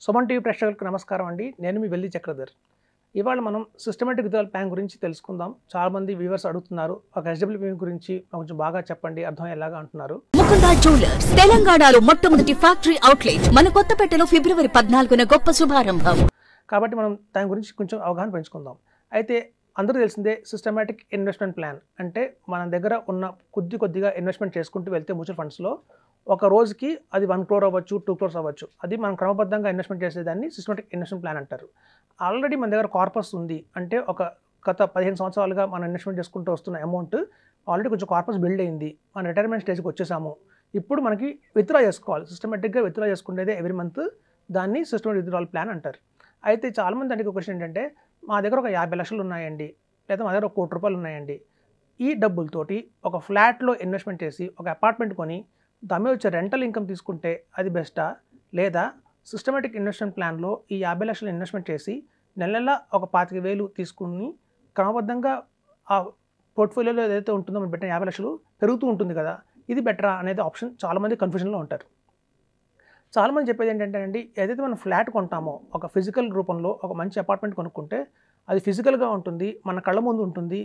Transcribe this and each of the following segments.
Suman TV ప్రేక్షకులకు నమస్కారం అండి. నేను మీ వెల్లి చక్రధర్. ఇవాళ మనం సిస్టమాటిక్ విత్డ్రాయల్ ప్లాన్ గురించి తెలుసుకుందాం. చాలా మంది వ్యూవర్స్ అడుగుతున్నారు, ఒక ఎస్డబ్ల్యూపీ గురించి కొంచెం బాగా చెప్పండి, అర్థమయ్యేలాగా అంటున్నారు. ముకుందా జ్యువెలర్స్ తెలంగాణలో మొట్టమొదటి ఫ్యాక్టరీ అవుట్లెట్ మన కొత్తపేటలో ఫిబ్రవరి 14న గొప్ప శుభారంభం. కాబట్టి మనం దాని గురించి కొంచెం అవగాహన పెంచుకుందాం. అయితే అందరూ తెలిసిందే, సిస్టమాటిక్ ఇన్వెస్ట్మెంట్ ప్లాన్ అంటే మన దగ్గర ఉన్న కొద్దిగా ఇన్వెస్ట్మెంట్ చేసుకుంటూ వెళ్తే మ్యూచువల్ ఫండ్స్లో ఒక రోజుకి అది 1 crore అవ్వచ్చు, 2 crores అవ్వచ్చు. అది మనం క్రమబద్ధంగా ఇన్వెస్ట్మెంట్ చేసేదాన్ని సిస్టమాటిక్ ఇన్వెస్ట్మెంట్ ప్లాన్ అంటారు. ఆల్రెడీ మన దగ్గర కార్పస్ ఉంది అంటే గత 15 సంవత్సరాలుగా మనం ఇన్వెస్ట్మెంట్ చేసుకుంటూ వస్తున్న అమౌంట్ ఆల్రెడీ కొంచెం కార్పస్ బిల్డ్ అయింది. మన రిటైర్మెంట్ స్టేజ్కి వచ్చేసాము. ఇప్పుడు మనకి విత్డ్రా చేసుకోవాలి. సిస్టమేటిక్గా విత్డ్రా చేసుకునేదే ఎవ్రీ మంత్. దాన్ని సిస్టమాటిక్ విత్డ్రాల్ ప్లాన్ అంటారు. అయితే చాలామంది అడిగే క్వశ్చన్ ఏంటంటే, మా దగ్గర ఒక 50 లక్షలు ఉన్నాయండి, లేదా మా దగ్గర ఒక 1 కోటి రూపాయలు ఉన్నాయండి, ఈ డబ్బులతోటి ఒక ఫ్లాట్లో ఇన్వెస్ట్మెంట్ చేసి ఒక అపార్ట్మెంట్ కొని దాని మీద వచ్చే రెంటల్ ఇన్కమ్ తీసుకుంటే అది బెస్టా, లేదా సిస్టమాటిక్ ఇన్వెస్ట్మెంట్ ప్లాన్లో ఈ 50 లక్షలు ఇన్వెస్ట్మెంట్ చేసి నెల ఒక 25,000 తీసుకుని క్రమబద్ధంగా ఆ పోర్ట్ఫోలియోలో ఏదైతే ఉంటుందో మనం పెట్టిన 50 లక్షలు పెరుగుతూ ఉంటుంది కదా, ఇది బెటరా అనేది ఆప్షన్ చాలామంది కన్ఫ్యూజన్లో ఉంటారు. చాలామంది చెప్పేది ఏంటంటే అండి, ఏదైతే మనం ఫ్లాట్ కొంటామో ఒక ఫిజికల్ రూపంలో ఒక మంచి అపార్ట్మెంట్ కొనుక్కుంటే అది ఫిజికల్గా ఉంటుంది, మన కళ్ళ ముందు ఉంటుంది.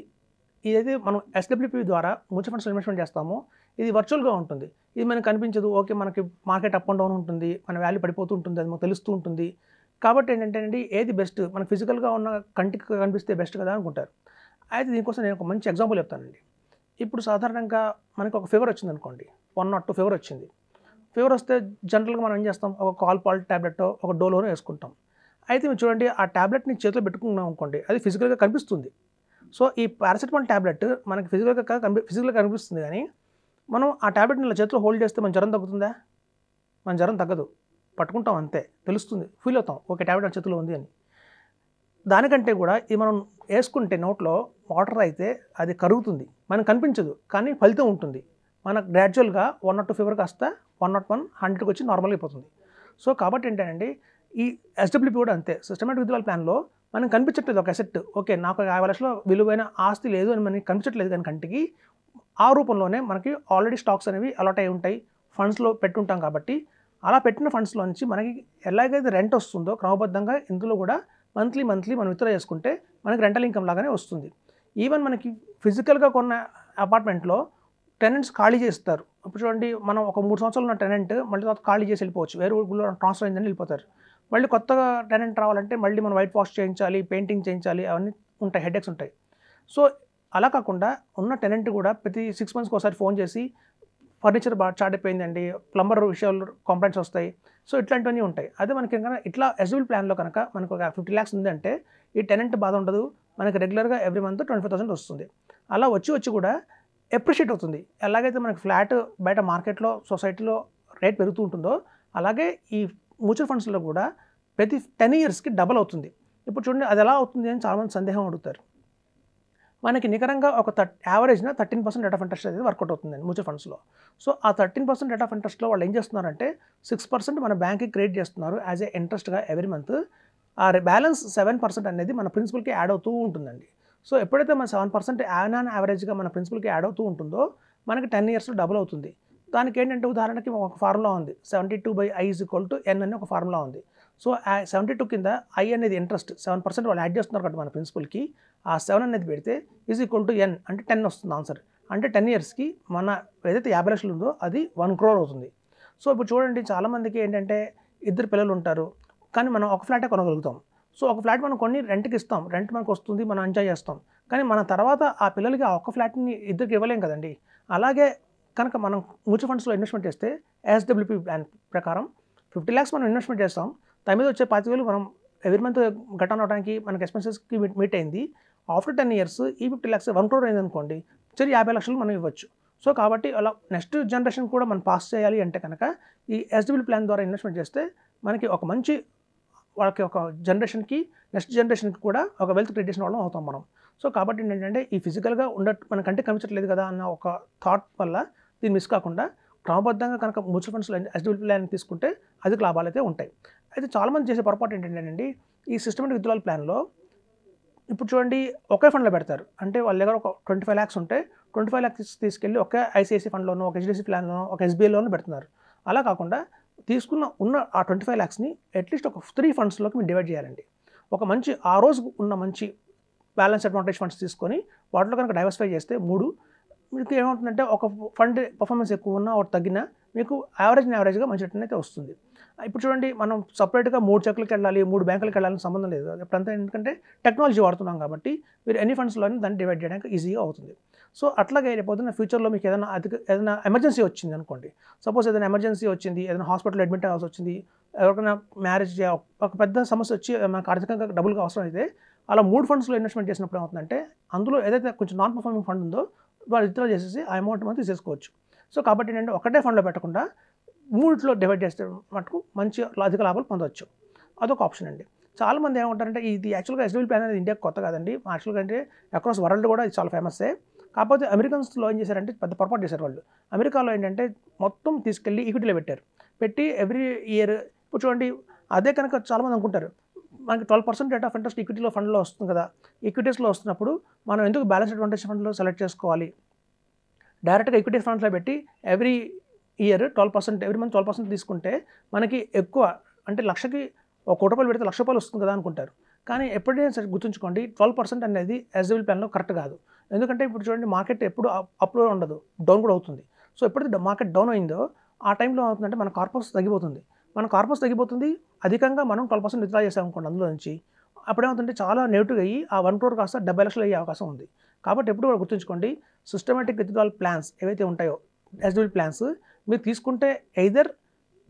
ఇదైతే మనం ఎస్డబ్ల్యూపీ ద్వారా మ్యూచువల్ ఫండ్స్లో ఇన్వెస్ట్మెంట్ చేస్తామో ఇది వర్చువల్గా ఉంటుంది. ఇది మనకు కనిపించదు. ఓకే, మనకి మార్కెట్ అప్ అండ్ డౌన్ ఉంటుంది, మన వాల్యూ పడిపోతూ ఉంటుంది, అది మనకు తెలుస్తూ ఉంటుంది. కాబట్టి ఏంటంటే అండి, ఏది బెస్ట్, మనకు ఫిజికల్గా ఉన్న కంటికి కనిపిస్తే బెస్ట్ కదా అనుకుంటారు. అయితే దీనికోసం నేను ఒక మంచి ఎగ్జాంపుల్ చెప్తానండి. ఇప్పుడు సాధారణంగా మనకి ఒక ఫీవర్ వచ్చింది అనుకోండి, 102 ఫీవర్ వచ్చింది. ఫీవర్ వస్తే జనరల్గా మనం ఏం చేస్తాం, ఒక కాల్పాల్ ట్యాబ్లెట్ ఒక డోలోనో వేసుకుంటాం. అయితే మీరు చూడండి, ఆ ట్యాబ్లెట్ని చేతిలో పెట్టుకున్నాం అనుకోండి, అది ఫిజికల్గా కనిపిస్తుంది. సో ఈ పారాసిటమాల్ ట్యాబ్లెట్ మనకి ఫిజికల్గా కనిపిస్తుంది, కానీ మనం ఆ ట్యాబ్లెట్ని ఇలా చేతిలో హోల్డ్ చేస్తే మన జ్వరం తగ్గుతుందా? మన జ్వరం తగ్గదు. పట్టుకుంటాం అంతే, తెలుస్తుంది, ఫీల్ అవుతాం, ఓకే ట్యాబ్లెట్ నా చేతిలో ఉంది అని. దానికంటే కూడా ఇది మనం వేసుకుంటే నోట్లో వాటర్ అయితే అది కరుగుతుంది, మనకు కనిపించదు, కానీ ఫలితం ఉంటుంది. మనకు గ్రాడ్యువల్గా 102 ఫీవర్ కాస్త 101, 100కి వచ్చి నార్మల్ అయిపోతుంది. సో కాబట్టి ఏంటంటే ఈ ఎస్డబ్ల్యూపీ కూడా అంతే. సిస్టమాటిక్ విత్డ్రాయల్ ప్లాన్లో మనకు కనిపించట్లేదు ఒక అసెట్, ఓకే నాకు 50 లక్షల విలువైన ఆస్తి లేదు అని మనకి కనిపించట్లేదు, కానీ కంటికి ఆ రూపంలోనే మనకి ఆల్రెడీ స్టాక్స్ అనేవి అలాట్ అయి ఉంటాయి, ఫండ్స్లో పెట్టుంటాం. కాబట్టి అలా పెట్టిన ఫండ్స్లో నుంచి మనకి ఎలాగైతే రెంట్ వస్తుందో క్రమబద్ధంగా ఇందులో కూడా మంత్లీ మనం విత్డ్రా చేసుకుంటే మనకి రెంటల్ ఇన్కమ్ లాగానే వస్తుంది. ఈవెన్ మనకి ఫిజికల్గా కొన్న అపార్ట్మెంట్లో టెనెంట్స్ ఖాళీ చేస్తారు. ఇప్పుడు చూడండి, మనం ఒక 3 సంవత్సరాలు ఉన్న టెనెంట్ మళ్ళీ తర్వాత ఖాళీ చేసి వెళ్ళిపోవచ్చు, వేరే ఊళ్ళో ట్రాన్స్ఫర్ అయిందని వెళ్ళిపోతారు. మళ్ళీ కొత్తగా టెనెంట్ రావాలంటే మళ్ళీ మనం వైట్ వాష్ చేయించాలి, పెయింటింగ్ చేయించాలి, అవన్నీ ఉంటాయి, హెడేక్స్ ఉంటాయి. సో అలా కాకుండా ఉన్న టెనెంట్ కూడా ప్రతి 6 monthsకి ఒకసారి ఫోన్ చేసి ఫర్నిచర్ బాగా చాడిపోయిందండి, ప్లంబర్ విషయాలు కంప్లైంట్స్ వస్తాయి, సో ఇట్లాంటివన్నీ ఉంటాయి. అదే మనకి కనుక ఇట్లా ఎస్డబ్ల్యూ ప్లాన్లో కనుక మనకు ఒక 50 lakhs ఉందంటే ఈ టెనెంట్ బాధ ఉండదు, మనకి రెగ్యులర్గా ఎవ్రీ మంత్ 25,000 వస్తుంది. అలా వచ్చి కూడా ఎప్రిషియేట్ అవుతుంది. ఎలాగైతే మనకి ఫ్లాట్ బయట మార్కెట్లో సొసైటీలో రేట్ పెరుగుతూ ఉంటుందో, అలాగే ఈ మ్యూచువల్ ఫండ్స్లో కూడా ప్రతి 10 yearsకి డబల్ అవుతుంది. ఇప్పుడు చూడండి, అది ఎలా అవుతుంది అని చాలామంది సందేహం అడుగుతారు. మనకి నికరంగా ఒక యావరేజ్న 13% రేట్ ఆఫ్ ఇంట్రెస్ట్ అనేది వర్కౌట్ అవుతుందండి మ్యూచువల్ ఫండ్స్లో. సో ఆ 13% రేట్ ఆఫ్ ఇంట్రెస్ట్లో వాళ్ళు ఏం చేస్తున్నారంటే 6% మన బ్యాంక్కి క్రెడిట్ చేస్తున్నారు యాజ్ ఏ ఇంట్రెస్ట్గా ఎవ్రీ మంత్. ఆ బ్యాలెన్స్ 7% అనేది మన ప్రిన్సిపల్కి యాడ్ అవుతూ ఉంటుందండి. సో ఎప్పుడైతే మన 7% యావరేజ్గా మన ప్రిన్సిపల్కి యాడ్ అవుతూ ఉంటుందో మనకి 10 yearsలో డబుల్ అవుతుంది. దానికి ఏంటంటే ఉదాహరణకి ఒక ఫార్ములా ఉంది, 72/I = N అని ఒక ఫార్ములా ఉంది. సో 72 కింద I అనేది ఇంట్రెస్ట్ 7% వాళ్ళు యాడ్ చేస్తున్నారు కాబట్టి మన ప్రిన్సిపల్కి, ఆ 7 అనేది పెడితే N అంటే 10 వస్తుంది ఆన్సర్. అంటే 10 yearsకి మన ఏదైతే 50 లక్షలు ఉందో అది 1 crore అవుతుంది. సో ఇప్పుడు చూడండి, చాలామందికి ఏంటంటే 2 పిల్లలు ఉంటారు, కానీ మనం ఒక ఫ్లాటే కొనగలుగుతాం. సో ఒక ఫ్లాట్ మనం కొన్ని రెంట్కి ఇస్తాం, రెంట్ మనకు వస్తుంది, మనం ఎంజాయ్ చేస్తాం, కానీ మన తర్వాత ఆ పిల్లలకి ఆ ఒక్క ఫ్లాట్ని ఇద్దరికి ఇవ్వలేం కదండి. అలాగే కనుక మనం మ్యూచువల్ ఫండ్స్లో ఇన్వెస్ట్మెంట్ చేస్తే ఎస్డబ్ల్యూపీ ప్లాన్ ప్రకారం 50 lakhs మనం ఇన్వెస్ట్మెంట్ చేస్తాం, దాని మీద వచ్చే 25,000 మనం ఎవ్రీ మంత్ గట్టన్ అవడానికి మనకి ఎక్స్పెన్సెస్కి మీట్ అయింది. ఆఫ్టర్ 10 years ఈ 50 lakhs 1 crore అయింది అనుకోండి, 50 లక్షలు మనం ఇవ్వచ్చు. సో కాబట్టి అలా నెక్స్ట్ జనరేషన్ కూడా మనం పాస్ చేయాలి అంటే కనుక ఈ ఎస్డబ్ల్యూ ప్లాన్ ద్వారా ఇన్వెస్ట్మెంట్ చేస్తే మనకి ఒక మంచి వాళ్ళకి ఒక జనరేషన్కి నెక్స్ట్ జనరేషన్కి కూడా ఒక వెల్త్ క్రియేట్ చేసిన వాళ్ళం అవుతాం మనం. సో కాబట్టి ఏంటంటే ఈ ఫిజికల్గా మన కంటే కనిపించట్లేదు కదా అన్న ఒక థాట్ వల్ల దీన్ని మిస్ కాకుండా క్రమబద్ధంగా కనుక మ్యూచువల్ ఫండ్స్లో ఎస్డబ్ల్యూ ప్లాన్ తీసుకుంటే అధిక లాభాలు అయితే ఉంటాయి. అయితే చాలామంది చేసే పొరపాటు ఏంటంటే ఈ సిస్టమాటిక్ విత్డ్రాయల్ ప్లాన్లో ఇప్పుడు చూడండి, ఒకే ఫండ్లో పెడతారు. అంటే వాళ్ళ దగ్గర ఒక 25 lakhs ఉంటే 25 lakhs తీసుకెళ్ళి ఒక ఐసిఐసి ఫండ్లోనో, ఒక హెచ్డిఎఫ్సి ప్లాన్లోనో, ఒక ఎస్బీఐలోనో పెడుతున్నారు. అలా కాకుండా తీసుకున్న ఉన్న ఆ 25 lakhsని అట్లీస్ట్ ఒక 3 ఫండ్స్లోకి మీరు డివైడ్ చేయాలండి. ఒక మంచి ఆ రోజు ఉన్న మంచి బ్యాలెన్స్ అడ్వాంటేజ్ ఫండ్స్ తీసుకొని వాటిలో కనుక డైవర్సిఫై చేస్తే 3 మీకు ఏమవుతుందంటే ఒక ఫండ్ పర్ఫార్మెన్స్ ఎక్కువ ఉన్నా ఒకటి తగ్గినా మీకు యావరేజ్గా మంచి రిటర్న్ అయితే వస్తుంది. ఇప్పుడు చూడండి, మనం సపరేట్గా 3 చెక్లకి వెళ్ళాలి, 3 బ్యాంకులకు వెళ్ళాలని సంబంధం లేదు. ఇప్పుడంతా ఎందుకంటే టెక్నాలజీ వాడుతున్నాం కాబట్టి మీరు ఎన్ని ఫండ్స్లోని దాన్ని డివైడ్ చేయడానికి ఈజీగా అవుతుంది. సో అట్లాగే రేపొద్దున ఫ్యూచర్లో మీకు ఏదైనా ఎమర్జెన్సీ వచ్చింది అనుకోండి, సపోజ్ ఏదైనా ఎమర్జెన్సీ వచ్చింది, ఏదైనా హాస్పిటల్ అడ్మిట్ అవ్వాల్సి వచ్చింది, ఎవరికైనా మ్యారేజ్ ఒక పెద్ద సమస్య వచ్చి మనకు ఆర్థికంగా డబ్బులుగా అవసరం అయితే అలా 3 ఫండ్స్లో ఇన్వెస్ట్మెంట్ చేసినప్పుడు ఏమవుతుందంటే అందులో ఏదైతే కొంచెం నాన్ పర్ఫార్మింగ్ ఫండ్ ఉందో వాళ్ళు విత్డ్రా చేసేసి ఆ అమౌంట్ మనం తీసేసుకోవచ్చు. సో కాబట్టి ఏంటంటే ఒకటే ఫండ్లో పెట్టకుండా 3లో డివైడ్ చేస్తే మటుకు మంచి అధిక లాభాలు పొందవచ్చు. అదొక ఆప్షన్ అండి. చాలామంది ఏమంటారంటే ఇది యాక్చువల్గా ఎస్డబ్ల్యూ ప్లాన్ అనేది ఇండియాకి కొత్త కాదండి. యాక్చువల్గా అంటే అక్రాస్ వరల్డ్ కూడా ఇది చాలా ఫేమస్సే. కాకపోతే అమెరికన్స్లో ఏం చేశారంటే పెద్ద పొరపాటు చేశారు వాళ్ళు. అమెరికాలో ఏంటంటే మొత్తం తీసుకెళ్ళి ఈక్విటీలో పెట్టి ఎవ్రీ ఇయర్ ఇప్పుడు చూడండి, అదే కనుక చాలామంది అనుకుంటారు మనకి 12% రేట్ ఆఫ్ ఇంట్రెస్ట్ ఈక్విటీలో ఫండ్లో వస్తుంది కదా, ఈక్విటీస్లో వస్తున్నప్పుడు మనం ఎందుకు బ్యాలెన్స్ అడ్వాంటేజ్ ఫండ్లో సెలెక్ట్ చేసుకోవాలి, డైరెక్ట్గా ఈక్విటీ ఫండ్స్లో పెట్టి ఎవ్రీ ఇయర్ 12% ఎవ్రీ మంత్ 12% తీసుకుంటే మనకి ఎక్కువ అంటే లక్షకి ₹1,00,00,000 పెడితే ₹1,00,000 వస్తుంది కదా అనుకుంటారు. కానీ ఎప్పుడైనా సరే గుర్తుంచుకోండి, 12% అనేది ఎస్డబ్ల్యూ ప్లాన్లో కరెక్ట్ కాదు. ఎందుకంటే ఇప్పుడు చూడండి, మార్కెట్ ఎప్పుడు అప్లో ఉండదు, డౌన్ కూడా అవుతుంది. సో ఎప్పుడైతే మార్కెట్ డౌన్ అయిందో ఆ టైంలో అవుతుందంటే మన కార్పస్ తగ్గిపోతుంది. అధికంగా మనం 12% విత్డ్రా చేసాం అనుకోండి అందులో నుంచి, అప్పుడేమవుతుంటే చాలా నెగిటివ్ అయ్యి ఆ 1 crore కాస్త 70 లక్షలు అయ్యే అవకాశం ఉంది. కాబట్టి ఎప్పుడు కూడా గుర్తుంచుకోండి, సిస్టమేటిక్ విత్డ్రాల్ ప్లాన్స్ ఏవైతే ఉంటాయో ఎస్డబ్ల్యూ ప్లాన్స్ మీరు తీసుకుంటే ఎయిదర్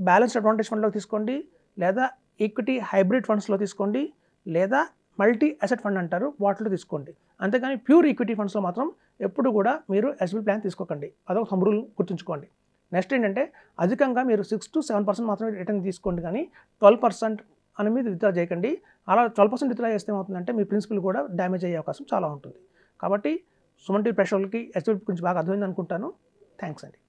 బ్యాలెన్స్డ్ అడ్వాంటేజ్ ఫండ్లో తీసుకోండి, లేదా ఈక్విటీ హైబ్రిడ్ ఫండ్స్లో తీసుకోండి, లేదా మల్టీ అసెట్ ఫండ్ అంటారు వాటిలో తీసుకోండి. అంతేగాని ప్యూర్ ఈక్విటీ ఫండ్స్లో మాత్రం ఎప్పుడు కూడా మీరు ఎస్డబ్ల్యూ ప్లాన్ తీసుకోకండి. అదొక సమ్ రూల్ గుర్తుంచుకోండి. నెక్స్ట్ ఏంటంటే అధికంగా మీరు 6 to 7% మాత్రమే రిటర్న్ తీసుకోండి, కానీ 12% అని మీద విత్డ్రా చేయకండి. అలా 12% విత్డ్రా చేస్తే ఏమవుతుందంటే మీ ప్రిన్సిపల్ కూడా డ్యామేజ్ అయ్యే అవకాశం చాలా ఉంటుంది. కాబట్టి సుమన్ టీవీ ప్రేక్షకులకి ఎస్డబ్ల్యూ గురించి బాగా అర్థమైంది అనుకుంటాను. థ్యాంక్స్ అండి.